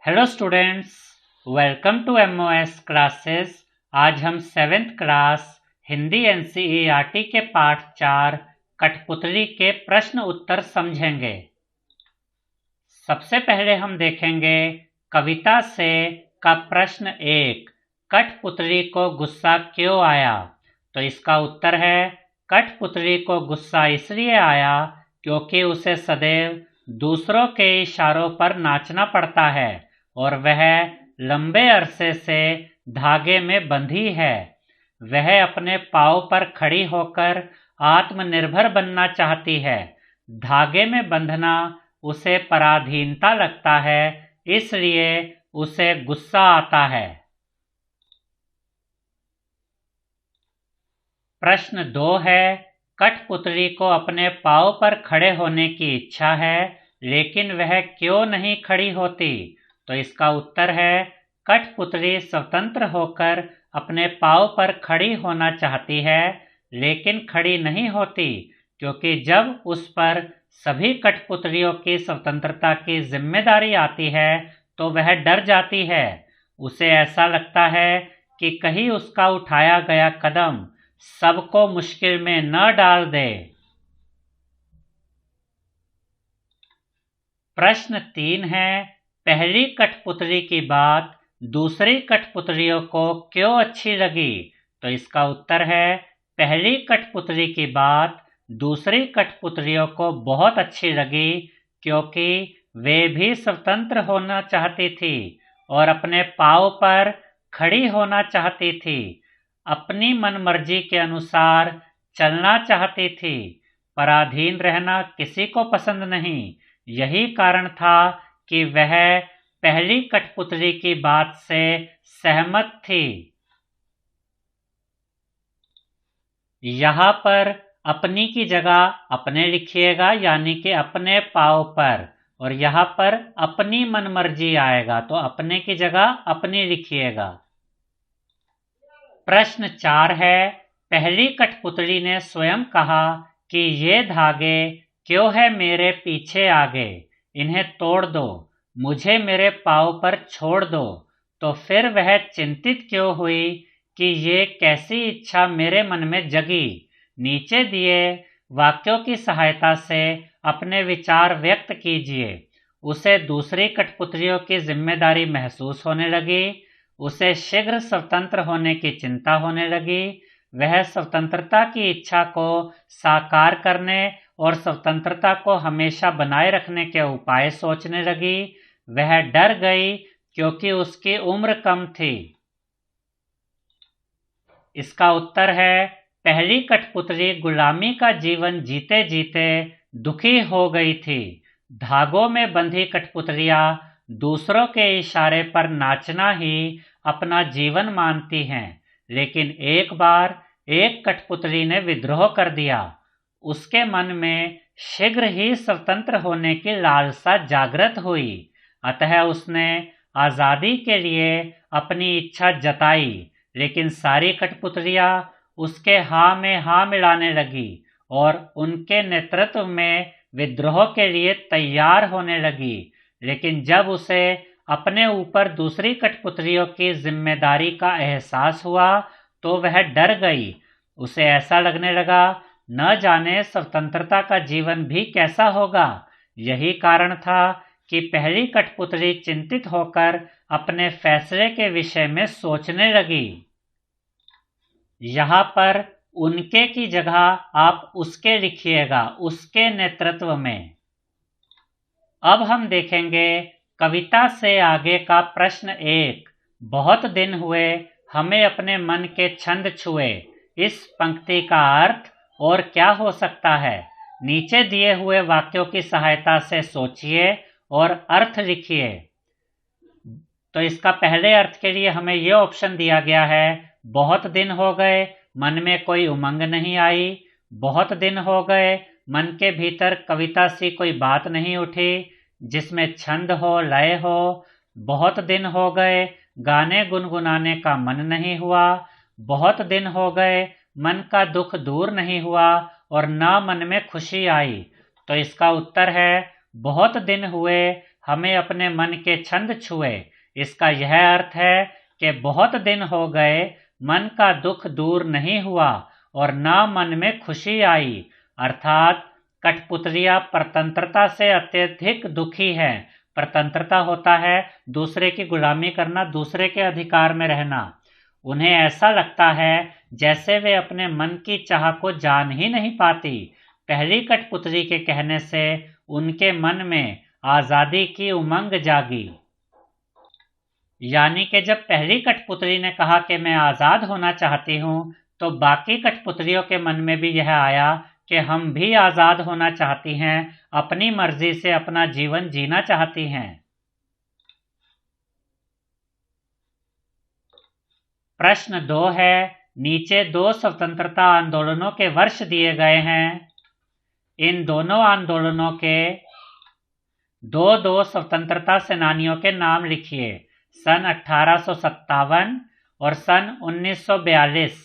Hello students, welcome to MOS classes. आज हम 7th class Hindi NCERT के पाठ 4 कठपुतली के प्रश्न उत्तर समझेंगे। सबसे पहले हम देखेंगे कविता से का प्रश्न 1, कठपुतली को गुस्सा क्यों आया। तो इसका उत्तर है, कठपुतली को गुस्सा इसलिए आया क्योंकि उसे सदैव दूसरों के इशारों पर नाचना पड़ता है और वह लंबे अरसे से धागे में बंधी है। वह अपने पांव पर खड़ी होकर आत्मनिर्भर बनना चाहती है। धागे में बंधना उसे पराधीनता लगता है, इसलिए उसे गुस्सा आता है। प्रश्न 2 है, कठपुतली को अपने पांव पर खड़े होने की इच्छा है, लेकिन वह क्यों नहीं खड़ी होती। तो इसका उत्तर है, कठपुतली स्वतंत्र होकर अपने पांव पर खड़ी होना चाहती है, लेकिन खड़ी नहीं होती क्योंकि जब उस पर सभी कठपुतलियों की स्वतंत्रता की जिम्मेदारी आती है तो वह डर जाती है। उसे ऐसा लगता है कि कहीं उसका उठाया गया कदम सबको मुश्किल में न डाल दे। प्रश्न 3 है, पहली कठपुतली की बात दूसरी कठपुतलियों को क्यों अच्छी लगी। तो इसका उत्तर है, पहली कठपुतली की बात दूसरी कठपुतलियों को बहुत अच्छी लगी क्योंकि वे भी स्वतंत्र होना चाहती थी और अपने पांव पर खड़ी होना चाहती थी। अपनी मनमर्जी के अनुसार चलना चाहती थी। पराधीन रहना किसी को पसंद नहीं। यही कारण था कि वह पहली कठपुतली की बात से सहमत थी। यहाँ पर अपनी की जगह अपने लिखिएगा, यानी कि अपने पांव पर, और यहाँ पर अपनी मनमर्जी आएगा तो अपने की जगह अपनी लिखिएगा। प्रश्न 4 है, पहली कठपुतली ने स्वयं कहा कि ये धागे क्यों है मेरे पीछे आगे, इन्हें तोड़ दो, मुझे मेरे पांव पर छोड़ दो। तो फिर वह चिंतित क्यों हुई कि ये कैसी इच्छा मेरे मन में जगी। नीचे दिए वाक्यों की सहायता से अपने विचार व्यक्त कीजिए। उसे दूसरी कठपुतलियों की जिम्मेदारी महसूस होने लगी। उसे शीघ्र स्वतंत्र होने की चिंता होने लगी। वह स्वतंत्रता की इच्छा को साकार करने और स्वतंत्रता को हमेशा बनाए रखने के उपाय सोचने लगी। वह डर गई क्योंकि उसकी उम्र कम थी। इसका उत्तर है, पहली कठपुतली गुलामी का जीवन जीते जीते दुखी हो गई थी। धागों में बंधी कठपुतलियां दूसरों के इशारे पर नाचना ही अपना जीवन मानती हैं, लेकिन एक बार एक कठपुतली ने विद्रोह कर दिया। उसके मन में शीघ्र ही स्वतंत्र होने की लालसा जागृत हुई, अतः उसने आजादी के लिए अपनी इच्छा जताई। लेकिन सारी कठपुतलियां उसके हाँ में हाँ मिलाने लगी और उनके नेतृत्व में विद्रोह के लिए तैयार होने लगी। लेकिन जब उसे अपने ऊपर दूसरी कठपुतलियों की जिम्मेदारी का एहसास हुआ तो वह डर गई। उसे ऐसा लगने लगा, न जाने स्वतंत्रता का जीवन भी कैसा होगा। यही कारण था कि पहली कठपुतली चिंतित होकर अपने फैसले के विषय में सोचने लगी। यहाँ पर उनके की जगह आप उसके लिखिएगा, उसके नेतृत्व में। अब हम देखेंगे कविता से आगे का प्रश्न 1, बहुत दिन हुए हमें अपने मन के छंद छुए। इस पंक्ति का अर्थ और क्या हो सकता है। नीचे दिए हुए वाक्यों की सहायता से सोचिए और अर्थ लिखिए। तो इसका पहले अर्थ के लिए हमें यह ऑप्शन दिया गया है, बहुत दिन हो गए मन में कोई उमंग नहीं आई। बहुत दिन हो गए मन के भीतर कविता सी कोई बात नहीं उठी जिसमें छंद हो, लय हो। बहुत दिन हो गए गाने गुनगुनाने का मन नहीं हुआ। बहुत दिन हो गए मन का दुख दूर नहीं हुआ और न मन में खुशी आई। तो इसका उत्तर है, बहुत दिन हुए हमें अपने मन के छंद छुए। इसका यह अर्थ है कि बहुत दिन हो गए मन का दुख दूर नहीं हुआ और न मन में खुशी आई, अर्थात कठपुतलियां परतंत्रता से अत्यधिक दुखी है। परतंत्रता होता है दूसरे की गुलामी करना, दूसरे के अधिकार में रहना। उन्हें ऐसा लगता है जैसे वे अपने मन की चाह को जान ही नहीं पाती। पहली कठपुतली के कहने से उनके मन में आजादी की उमंग जागी। यानी कि जब पहली कठपुतली ने कहा कि मैं आजाद होना चाहती हूँ, तो बाकी कठपुतलियों के मन में भी यह आया कि हम भी आजाद होना चाहती हैं, अपनी मर्जी से अपना जीवन जीना चाहती हैं। प्रश्न 2 है, नीचे 2 स्वतंत्रता आंदोलनों के वर्ष दिए गए हैं। इन दोनों आंदोलनों के दो स्वतंत्रता सेनानियों के नाम लिखिए, सन 1857 और सन 1942।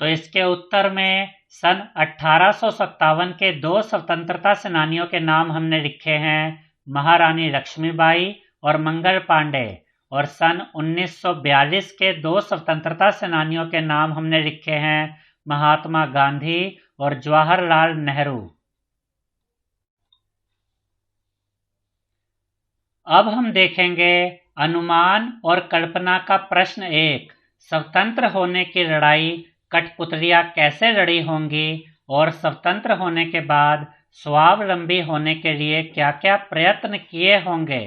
तो इसके उत्तर में सन 1857 के 2 स्वतंत्रता सेनानियों के नाम हमने लिखे हैं, महारानी लक्ष्मीबाई और मंगल पांडे। और सन 1942 के 2 स्वतंत्रता सेनानियों के नाम हमने लिखे हैं, महात्मा गांधी और जवाहरलाल नेहरू। अब हम देखेंगे अनुमान और कल्पना का प्रश्न 1। स्वतंत्र होने की लड़ाई कठपुतलियां कैसे लड़ी होंगी और स्वतंत्र होने के बाद स्वावलंबी होने के लिए क्या क्या प्रयत्न किए होंगे।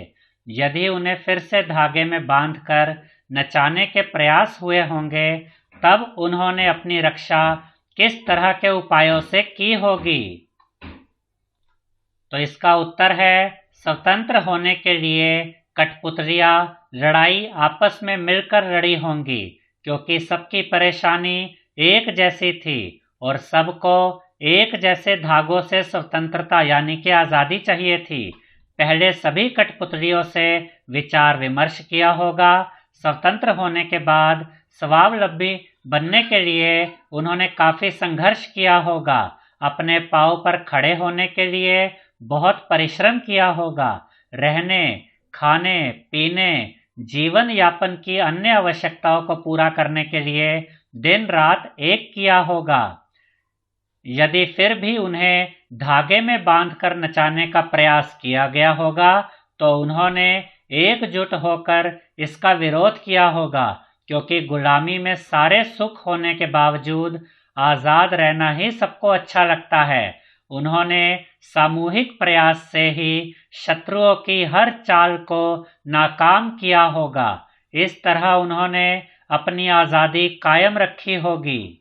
यदि उन्हें फिर से धागे में बांधकर नचाने के प्रयास हुए होंगे, तब उन्होंने अपनी रक्षा किस तरह के उपायों से की होगी। तो इसका उत्तर है, स्वतंत्र होने के लिए कठपुतलियां लड़ाई आपस में मिलकर लड़ी होंगी, क्योंकि सबकी परेशानी एक जैसी थी और सबको एक जैसे धागों से स्वतंत्रता यानी कि आज़ादी चाहिए थी। पहले सभी कठपुतलियों से विचार विमर्श किया होगा। स्वतंत्र होने के बाद स्वावलंबी बनने के लिए उन्होंने काफी संघर्ष किया होगा। अपने पांव पर खड़े होने के लिए बहुत परिश्रम किया होगा। रहने, खाने, पीने, जीवन यापन की अन्य आवश्यकताओं को पूरा करने के लिए दिन रात एक किया होगा। यदि फिर भी उन्हें धागे में बांधकर नचाने का प्रयास किया गया होगा, तो उन्होंने एकजुट होकर इसका विरोध किया होगा, क्योंकि गुलामी में सारे सुख होने के बावजूद आजाद रहना ही सबको अच्छा लगता है। उन्होंने सामूहिक प्रयास से ही शत्रुओं की हर चाल को नाकाम किया होगा। इस तरह उन्होंने अपनी आजादी कायम रखी होगी।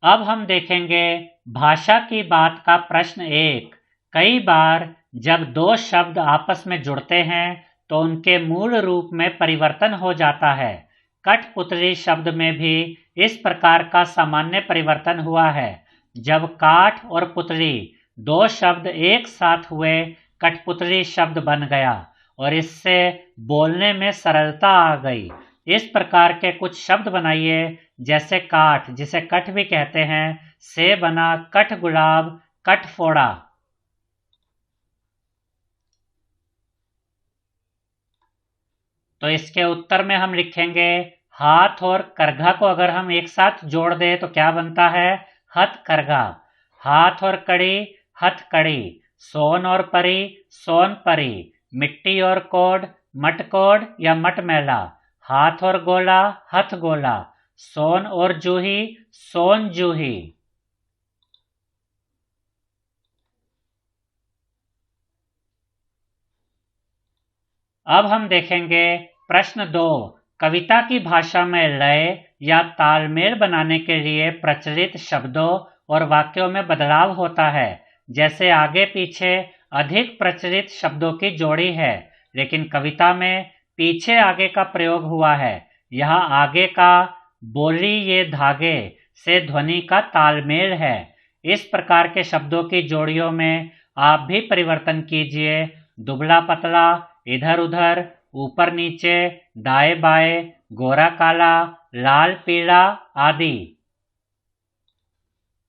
अब हम देखेंगे भाषा की बात का प्रश्न 1। कई बार जब 2 शब्द आपस में जुड़ते हैं तो उनके मूल रूप में परिवर्तन हो जाता है। कठपुतली शब्द में भी इस प्रकार का सामान्य परिवर्तन हुआ है। जब काठ और पुतली 2 शब्द एक साथ हुए, कठपुतली शब्द बन गया और इससे बोलने में सरलता आ गई। इस प्रकार के कुछ शब्द बनाइए, जैसे काठ, जिसे कठ भी कहते हैं, से बना कठ गुलाब, कठ फोड़ा। तो इसके उत्तर में हम लिखेंगे, हाथ और करघा को अगर हम एक साथ जोड़ दें तो क्या बनता है, हथकरघा। हाथ और कड़ी, हथकड़ी। सोन और परी, सोन परी। मिट्टी और कोड, मटकोड या मटमैला। हाथ और गोला, हथ गोला। सोन और जूही, सोन जूही। अब हम देखेंगे प्रश्न 2। कविता की भाषा में लय या तालमेल बनाने के लिए प्रचलित शब्दों और वाक्यों में बदलाव होता है। जैसे आगे पीछे अधिक प्रचलित शब्दों की जोड़ी है, लेकिन कविता में पीछे आगे का प्रयोग हुआ है। यहाँ आगे का बोली ये धागे से ध्वनि का तालमेल है। इस प्रकार के शब्दों की जोड़ियों में आप भी परिवर्तन कीजिए। दुबला पतला, इधर उधर, ऊपर नीचे, दाएं बाएं, गोरा काला, लाल पीला आदि।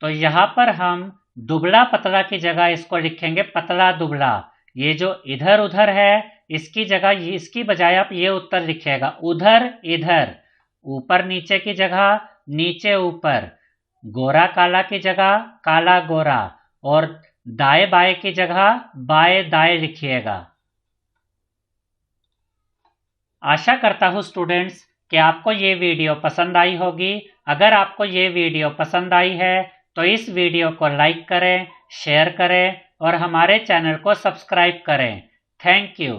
तो यहाँ पर हम दुबला पतला की जगह इसको लिखेंगे पतला दुबला। ये जो इधर उधर है इसकी जगह इसकी बजाय आप ये उत्तर लिखिएगा उधर इधर। ऊपर नीचे की जगह नीचे ऊपर। गोरा काला की जगह काला गोरा। और दाएं बाएं की जगह बाएं दाएं लिखिएगा। आशा करता हूँ स्टूडेंट्स कि आपको ये वीडियो पसंद आई होगी। अगर आपको ये वीडियो पसंद आई है तो इस वीडियो को लाइक करें, शेयर करें और हमारे चैनल को सब्सक्राइब करें। Thank you.